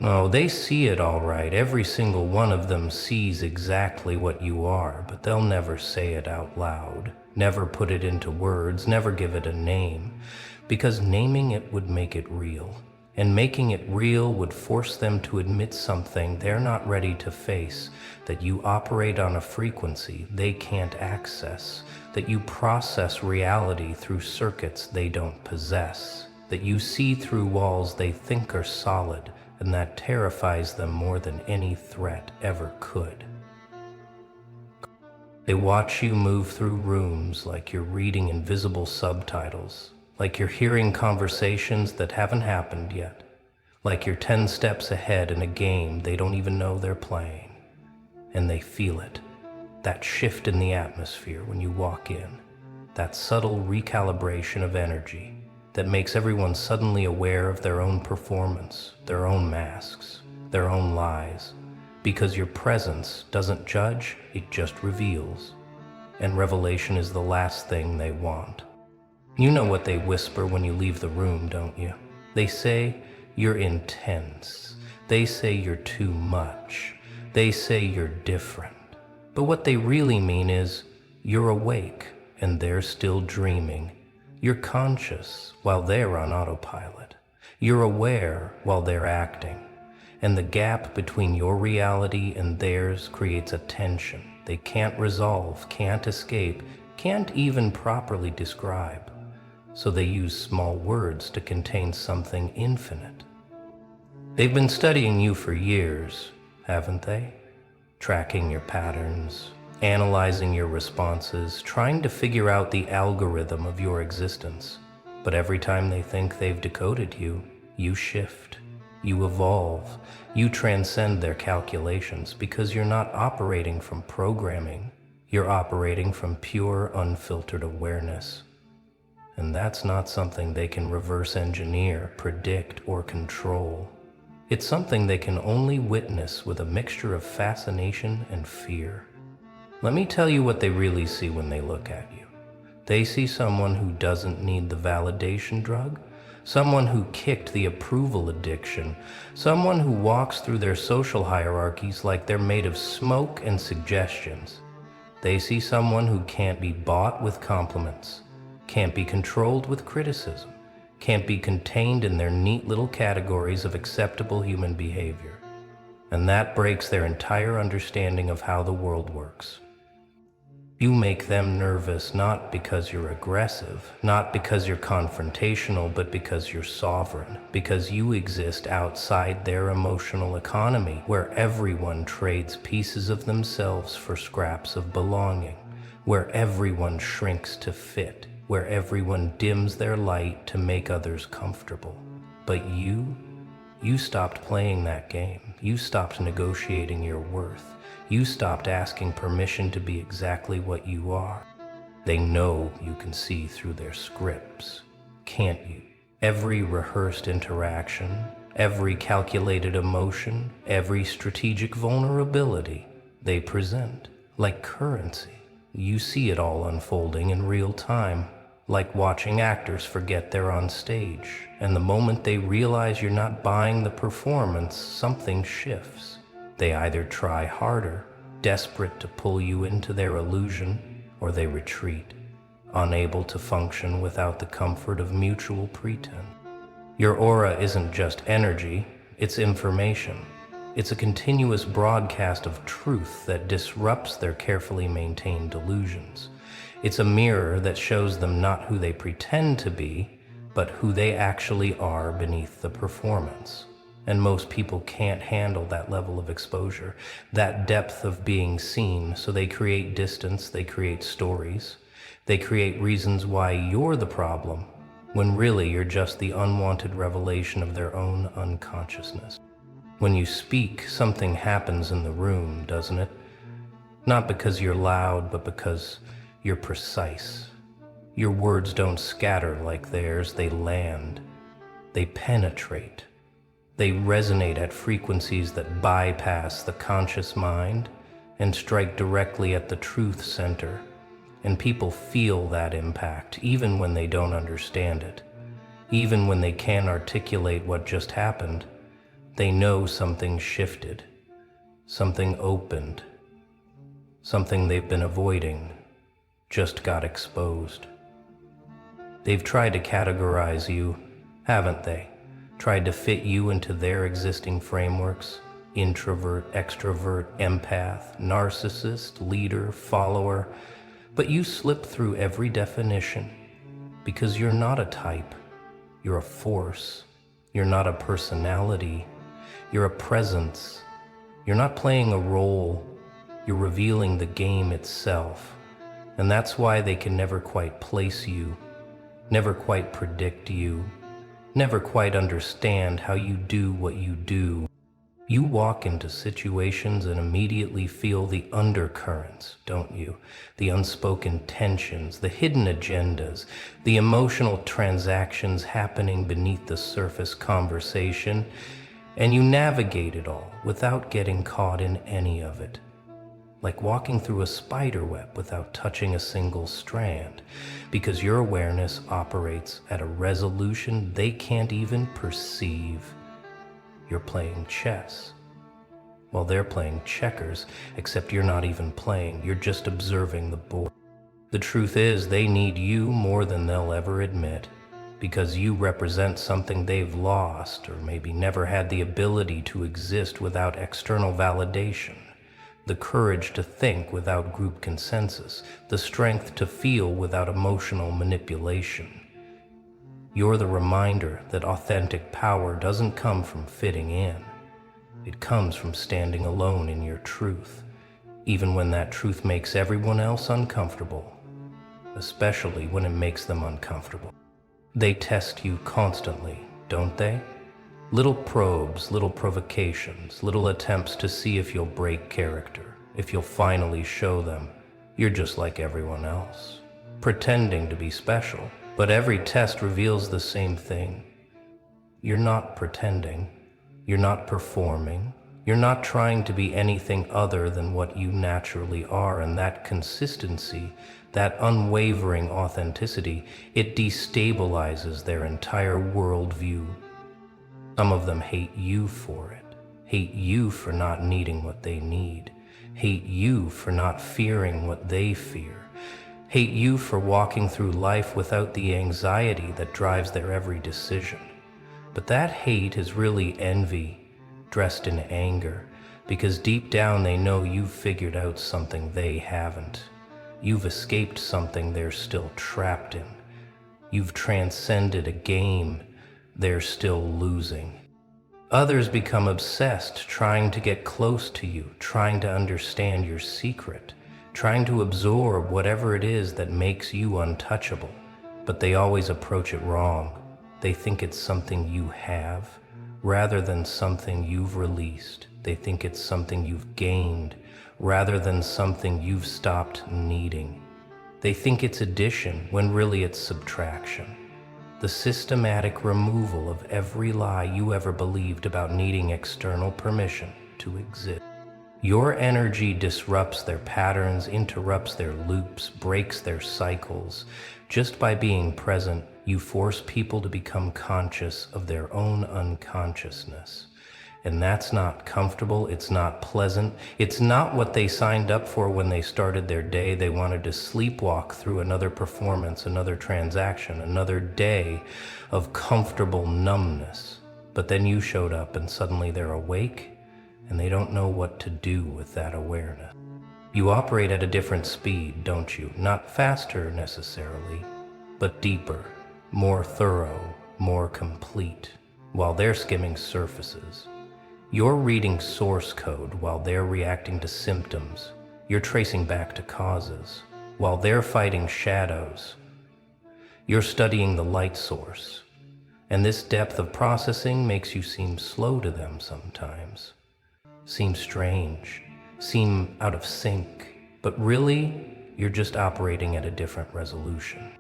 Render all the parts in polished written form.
Oh, they see it all right. Every single one of them sees exactly what you are, but they'll never say it out loud, never put it into words, never give it a name, because naming it would make it real. And making it real would force them to admit something they're not ready to face, that you operate on a frequency they can't access, that you process reality through circuits they don't possess, that you see through walls they think are solid, and that terrifies them more than any threat ever could. They watch you move through rooms like you're reading invisible subtitles, like you're hearing conversations that haven't happened yet, like you're 10 steps ahead in a game they don't even know they're playing. And they feel it, that shift in the atmosphere when you walk in, that subtle recalibration of energy that makes everyone suddenly aware of their own performance, their own masks, their own lies, because your presence doesn't judge, it just reveals. And revelation is the last thing they want. You know what they whisper when you leave the room, don't you? They say you're intense. They say you're too much. They say you're different. But what they really mean is you're awake and they're still dreaming. You're conscious while they're on autopilot. You're aware while they're acting. And the gap between your reality and theirs creates a tension they can't resolve, can't escape, can't even properly describe. So they use small words to contain something infinite. They've been studying you for years, haven't they? Tracking your patterns, analyzing your responses, trying to figure out the algorithm of your existence. But every time they think they've decoded you, you shift, you evolve, you transcend their calculations because you're not operating from programming, you're operating from pure, unfiltered awareness. And that's not something they can reverse engineer, predict, or control. It's something they can only witness with a mixture of fascination and fear. Let me tell you what they really see when they look at you. They see someone who doesn't need the validation drug, someone who kicked the approval addiction, someone who walks through their social hierarchies like they're made of smoke and suggestions. They see someone who can't be bought with compliments, can't be controlled with criticism, can't be contained in their neat little categories of acceptable human behavior. And that breaks their entire understanding of how the world works. You make them nervous not because you're aggressive, not because you're confrontational, but because you're sovereign, because you exist outside their emotional economy, where everyone trades pieces of themselves for scraps of belonging, where everyone shrinks to fit, where everyone dims their light to make others comfortable. But you stopped playing that game. You stopped negotiating your worth. You stopped asking permission to be exactly what you are. They know you can see through their scripts, can't you? Every rehearsed interaction, every calculated emotion, every strategic vulnerability they present, like currency. You see it all unfolding in real time, like watching actors forget they're on stage. And the moment they realize you're not buying the performance, something shifts. They either try harder, desperate to pull you into their illusion, or they retreat, unable to function without the comfort of mutual pretense. Your aura isn't just energy, it's information. It's a continuous broadcast of truth that disrupts their carefully maintained delusions. It's a mirror that shows them not who they pretend to be, but who they actually are beneath the performance. And most people can't handle that level of exposure, that depth of being seen, so they create distance, they create stories, they create reasons why you're the problem, when really you're just the unwanted revelation of their own unconsciousness. When you speak, something happens in the room, doesn't it? Not because you're loud, but because you're precise. Your words don't scatter like theirs, they land. They penetrate. They resonate at frequencies that bypass the conscious mind and strike directly at the truth center. And people feel that impact, even when they don't understand it. Even when they can't articulate what just happened, They know something shifted, something opened, something they've been avoiding just got exposed. They've tried to categorize you, haven't they? Tried to fit you into their existing frameworks: introvert, extrovert, empath, narcissist, leader, follower. But you slip through every definition because you're not a type. You're a force. You're not a personality. You're a presence. You're not playing a role. You're revealing the game itself. And that's why they can never quite place you, never quite predict you, never quite understand how you do what you do. You walk into situations and immediately feel the undercurrents, don't you? The unspoken tensions, the hidden agendas, the emotional transactions happening beneath the surface conversation, and you navigate it all without getting caught in any of it. Like walking through a spider web without touching a single strand, because your awareness operates at a resolution they can't even perceive. You're playing chess, while they're playing checkers, except you're not even playing, you're just observing the board. The truth is, they need you more than they'll ever admit, because you represent something they've lost, or maybe never had the ability to exist without external validation. The courage to think without group consensus, the strength to feel without emotional manipulation. You're the reminder that authentic power doesn't come from fitting in. It comes from standing alone in your truth, even when that truth makes everyone else uncomfortable, especially when it makes them uncomfortable. They test you constantly, don't they? Little probes, little provocations, little attempts to see if you'll break character, if you'll finally show them you're just like everyone else, pretending to be special. But every test reveals the same thing. You're not pretending, you're not performing, you're not trying to be anything other than what you naturally are, and that consistency, that unwavering authenticity, it destabilizes their entire worldview. Some of them hate you for it, hate you for not needing what they need, hate you for not fearing what they fear, hate you for walking through life without the anxiety that drives their every decision. But that hate is really envy, dressed in anger, because deep down they know you've figured out something they haven't. You've escaped something they're still trapped in. You've transcended a game they're still losing. Others become obsessed, trying to get close to you, trying to understand your secret, trying to absorb whatever it is that makes you untouchable. But they always approach it wrong. They think it's something you have, rather than something you've released. They think it's something you've gained, rather than something you've stopped needing. They think it's addition, when really it's subtraction. The systematic removal of every lie you ever believed about needing external permission to exist. Your energy disrupts their patterns, interrupts their loops, breaks their cycles. Just by being present, you force people to become conscious of their own unconsciousness. And that's not comfortable, it's not pleasant, it's not what they signed up for when they started their day. They wanted to sleepwalk through another performance, another transaction, another day of comfortable numbness. But then you showed up and suddenly they're awake, and they don't know what to do with that awareness. You operate at a different speed, don't you? Not faster necessarily, but deeper, more thorough, more complete, while they're skimming surfaces. You're reading source code while they're reacting to symptoms. You're tracing back to causes, while they're fighting shadows. You're studying the light source, and this depth of processing makes you seem slow to them sometimes. Seem strange, seem out of sync, but really, you're just operating at a different resolution.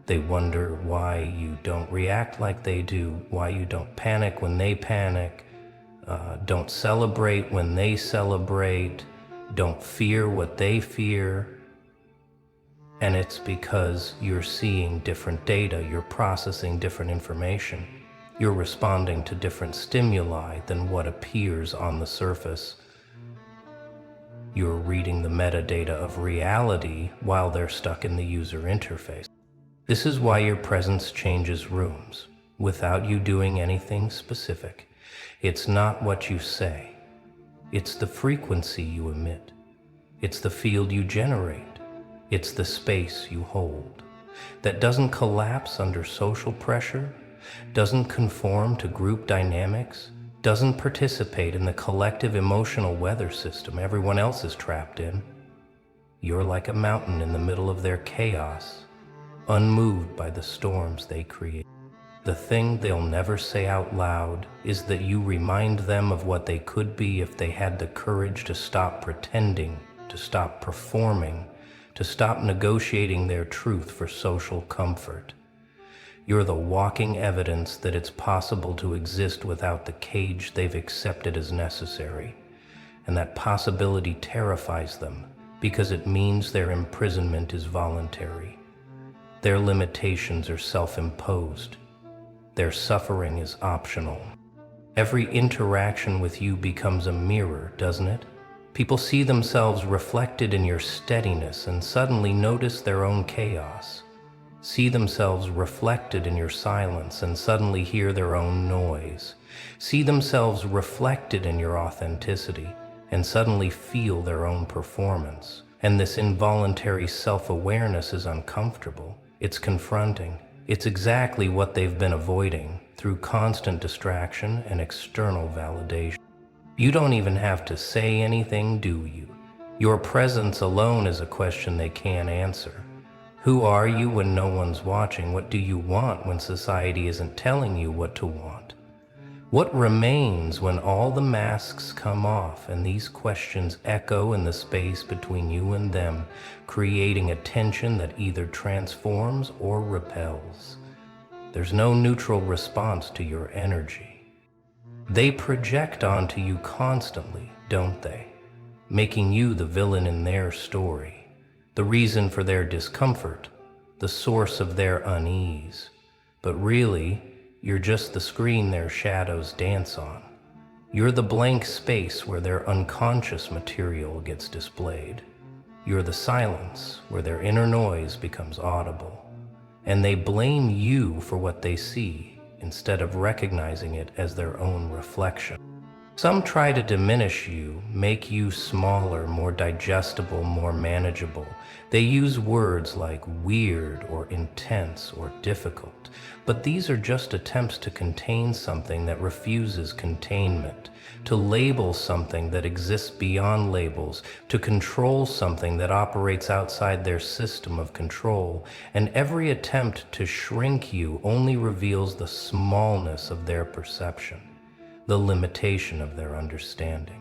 They wonder why you don't react like they do, why you don't panic when they panic, don't celebrate when they celebrate, don't fear what they fear. And it's because you're seeing different data, you're processing different information. You're responding to different stimuli than what appears on the surface. You're reading the metadata of reality while they're stuck in the user interface. This is why your presence changes rooms without you doing anything specific. It's not what you say. It's the frequency you emit. It's the field you generate. It's the space you hold. That doesn't collapse under social pressure, doesn't conform to group dynamics, doesn't participate in the collective emotional weather system everyone else is trapped in. You're like a mountain in the middle of their chaos, unmoved by the storms they create. The thing they'll never say out loud is that you remind them of what they could be if they had the courage to stop pretending, to stop performing, to stop negotiating their truth for social comfort. You're the walking evidence that it's possible to exist without the cage they've accepted as necessary, and that possibility terrifies them because it means their imprisonment is voluntary. Their limitations are self-imposed. Their suffering is optional. Every interaction with you becomes a mirror, doesn't it? People see themselves reflected in your steadiness and suddenly notice their own chaos. See themselves reflected in your silence and suddenly hear their own noise. See themselves reflected in your authenticity and suddenly feel their own performance. And this involuntary self-awareness is uncomfortable. It's confronting. It's exactly what they've been avoiding through constant distraction and external validation. You don't even have to say anything, do you? Your presence alone is a question they can't answer. Who are you when no one's watching? What do you want when society isn't telling you what to want? What remains when all the masks come off and these questions echo in the space between you and them, creating a tension that either transforms or repels? There's no neutral response to your energy. They project onto you constantly, don't they? Making you the villain in their story. The reason for their discomfort, the source of their unease. But really, you're just the screen their shadows dance on. You're the blank space where their unconscious material gets displayed. You're the silence where their inner noise becomes audible. And they blame you for what they see instead of recognizing it as their own reflection. Some try to diminish you, make you smaller, more digestible, more manageable. They use words like weird or intense or difficult, but these are just attempts to contain something that refuses containment, to label something that exists beyond labels, to control something that operates outside their system of control, and every attempt to shrink you only reveals the smallness of their perception, the limitation of their understanding.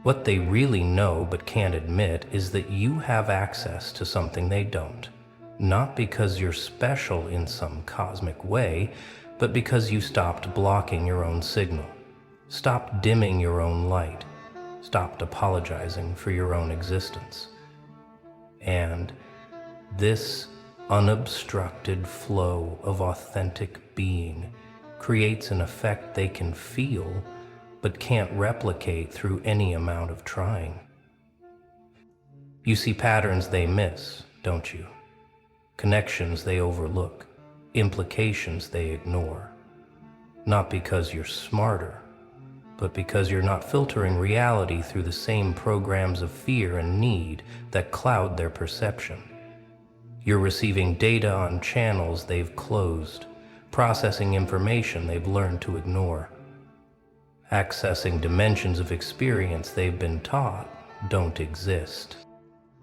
What they really know but can't admit is that you have access to something they don't, not because you're special in some cosmic way, but because you stopped blocking your own signal, stopped dimming your own light, stopped apologizing for your own existence. And this unobstructed flow of authentic being creates an effect they can feel but can't replicate through any amount of trying. You see patterns they miss, don't you? Connections they overlook, implications they ignore. Not because you're smarter, but because you're not filtering reality through the same programs of fear and need that cloud their perception. You're receiving data on channels they've closed, processing information they've learned to ignore, accessing dimensions of experience they've been taught don't exist.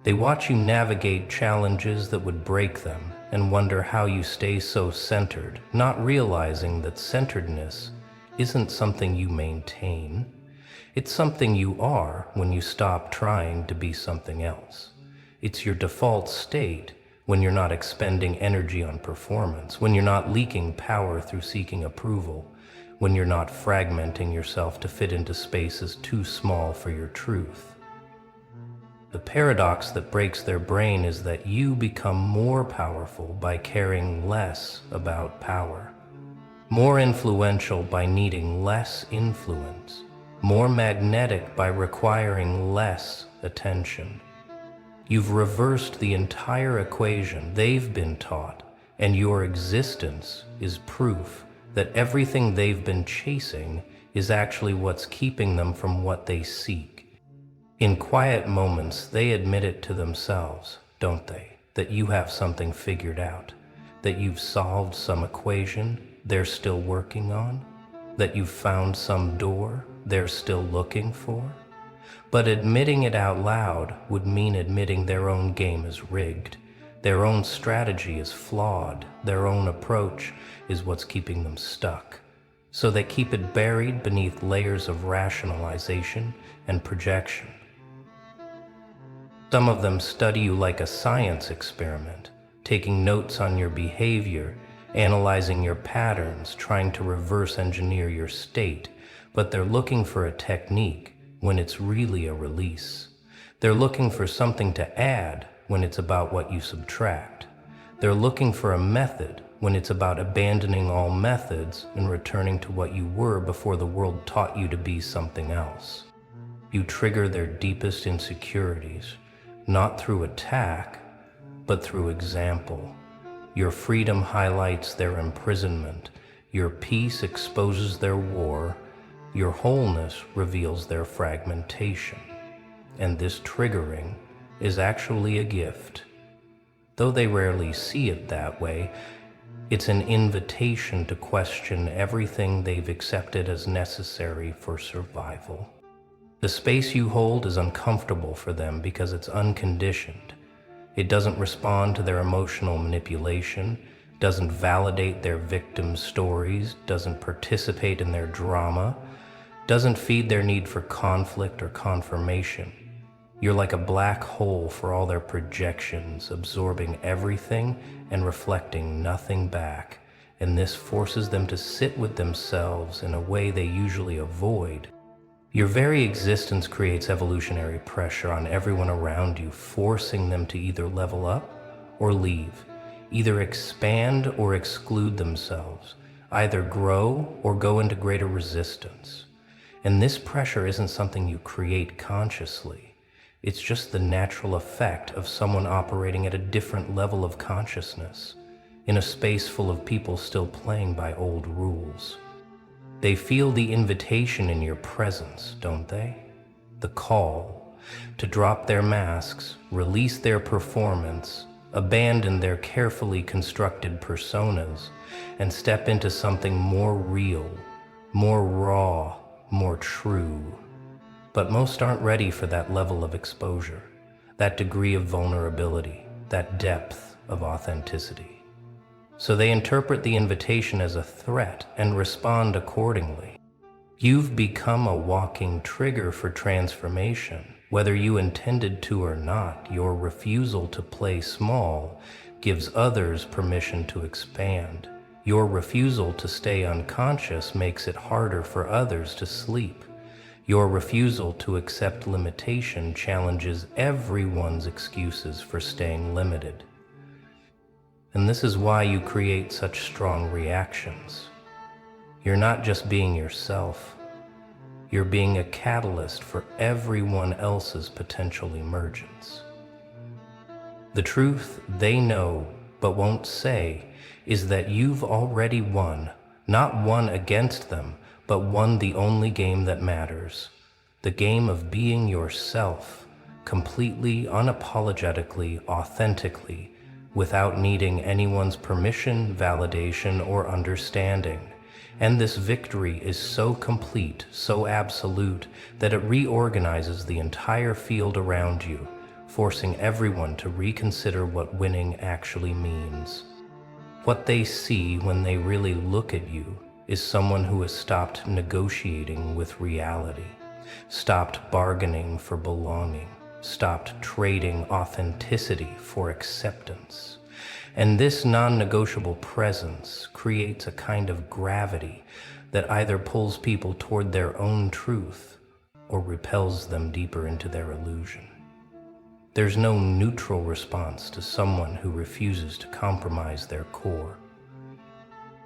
They watch you navigate challenges that would break them and wonder how you stay so centered, not realizing that centeredness isn't something you maintain. It's something you are when you stop trying to be something else. It's your default state when you're not expending energy on performance, when you're not leaking power through seeking approval, when you're not fragmenting yourself to fit into spaces too small for your truth. The paradox that breaks their brain is that you become more powerful by caring less about power. more influential by needing less influence, more magnetic by requiring less attention. You've reversed the entire equation they've been taught, and your existence is proof that everything they've been chasing is actually what's keeping them from what they seek. In quiet moments, they admit it to themselves, don't they? That you have something figured out, that you've solved some equation they're still working on, that you've found some door they're still looking for. But admitting it out loud would mean admitting their own game is rigged, their own strategy is flawed, their own approach is what's keeping them stuck. So they keep it buried beneath layers of rationalization and projection. Some of them study you like a science experiment, taking notes on your behavior, analyzing your patterns, trying to reverse engineer your state, but they're looking for a technique when it's really a release. They're looking for something to add when it's about what you subtract. They're looking for a method when it's about abandoning all methods and returning to what you were before the world taught you to be something else. You trigger their deepest insecurities, not through attack, but through example. Your freedom highlights their imprisonment. Your peace exposes their war. Your wholeness reveals their fragmentation. And this triggering is actually a gift. Though they rarely see it that way, it's an invitation to question everything they've accepted as necessary for survival. The space you hold is uncomfortable for them because it's unconditioned. It doesn't respond to their emotional manipulation, doesn't validate their victim stories, doesn't participate in their drama, doesn't feed their need for conflict or confirmation. You're like a black hole for all their projections, absorbing everything and reflecting nothing back, and this forces them to sit with themselves in a way they usually avoid. Your very existence creates evolutionary pressure on everyone around you, forcing them to either level up or leave, either expand or exclude themselves, either grow or go into greater resistance. And this pressure isn't something you create consciously. It's just the natural effect of someone operating at a different level of consciousness, in a space full of people still playing by old rules. They feel the invitation in your presence, don't they? The call to drop their masks, release their performance, abandon their carefully constructed personas, and step into something more real, more raw, more true. But most aren't ready for that level of exposure, that degree of vulnerability, that depth of authenticity. So they interpret the invitation as a threat and respond accordingly. You've become a walking trigger for transformation. Whether you intended to or not, your refusal to play small gives others permission to expand. Your refusal to stay unconscious makes it harder for others to sleep. Your refusal to accept limitation challenges everyone's excuses for staying limited. And this is why you create such strong reactions. You're not just being yourself. You're being a catalyst for everyone else's potential emergence. The truth they know but won't say is that you've already won, not won against them, but won the only game that matters, the game of being yourself, completely, unapologetically, authentically, without needing anyone's permission, validation, or understanding. And this victory is so complete, so absolute, that it reorganizes the entire field around you, forcing everyone to reconsider what winning actually means. What they see when they really look at you is someone who has stopped negotiating with reality, stopped bargaining for belonging, stopped trading authenticity for acceptance. And this non-negotiable presence creates a kind of gravity that either pulls people toward their own truth or repels them deeper into their illusion. There's no neutral response to someone who refuses to compromise their core.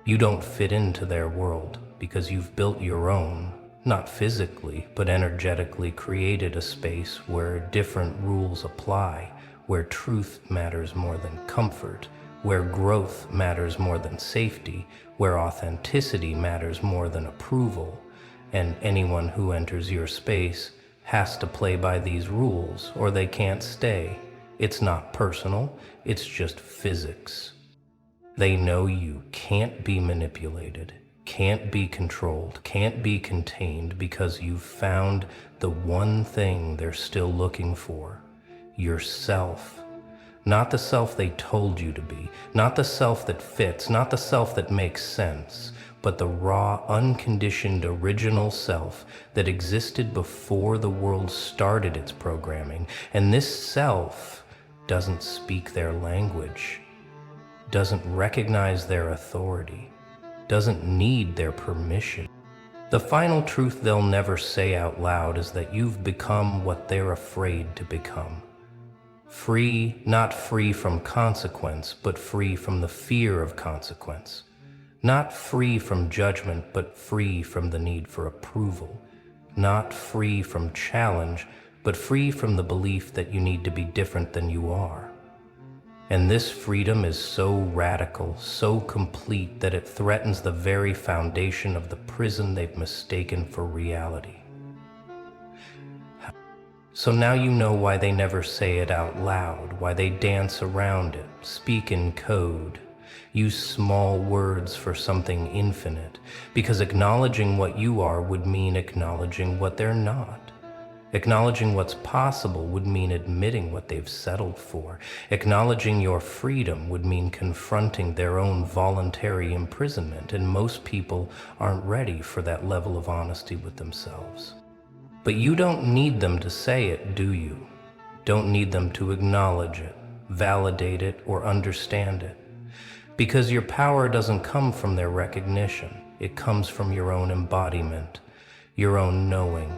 You don't fit into their world because you've built your own, not physically, but energetically created a space where different rules apply, where truth matters more than comfort, where growth matters more than safety, where authenticity matters more than approval, and anyone who enters your space has to play by these rules or they can't stay. It's not personal, it's just physics. They know you can't be manipulated, can't be controlled, can't be contained because you've found the one thing they're still looking for: yourself. Not the self they told you to be, not the self that fits, not the self that makes sense, but the raw, unconditioned original self that existed before the world started its programming. And this self doesn't speak their language, doesn't recognize their authority, doesn't need their permission. The final truth they'll never say out loud is that you've become what they're afraid to become. Free, not free from consequence, but free from the fear of consequence. Not free from judgment, but free from the need for approval. Not free from challenge, but free from the belief that you need to be different than you are. And this freedom is so radical, so complete, that it threatens the very foundation of the prison they've mistaken for reality. So now you know why they never say it out loud, why they dance around it, speak in code, use small words for something infinite, because acknowledging what you are would mean acknowledging what they're not. Acknowledging what's possible would mean admitting what they've settled for. Acknowledging your freedom would mean confronting their own voluntary imprisonment, and most people aren't ready for that level of honesty with themselves. But you don't need them to say it, do you? Don't need them to acknowledge it, validate it, or understand it. Because your power doesn't come from their recognition. It comes from your own embodiment, your own knowing,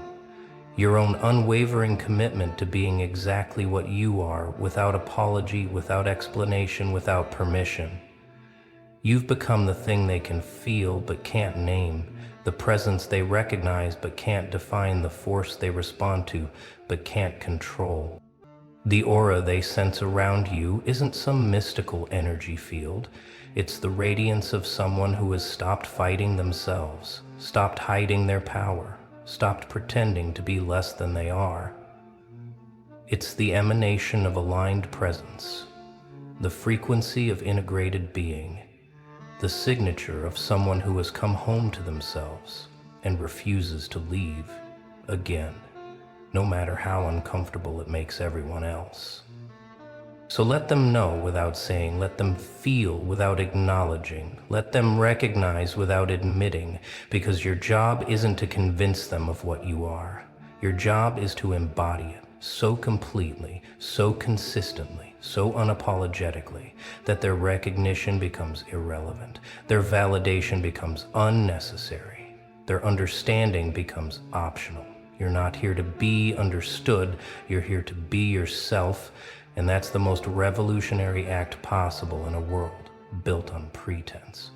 your own unwavering commitment to being exactly what you are, without apology, without explanation, without permission. You've become the thing they can feel but can't name, the presence they recognize but can't define, the force they respond to but can't control. The aura they sense around you isn't some mystical energy field. It's the radiance of someone who has stopped fighting themselves, stopped hiding their power, stopped pretending to be less than they are. It's the emanation of aligned presence, the frequency of integrated being, the signature of someone who has come home to themselves and refuses to leave again, no matter how uncomfortable it makes everyone else. So let them know without saying, let them feel without acknowledging, let them recognize without admitting, because your job isn't to convince them of what you are. Your job is to embody it so completely, so consistently, so unapologetically, that their recognition becomes irrelevant, their validation becomes unnecessary, their understanding becomes optional. You're not here to be understood, you're here to be yourself. And that's the most revolutionary act possible in a world built on pretense.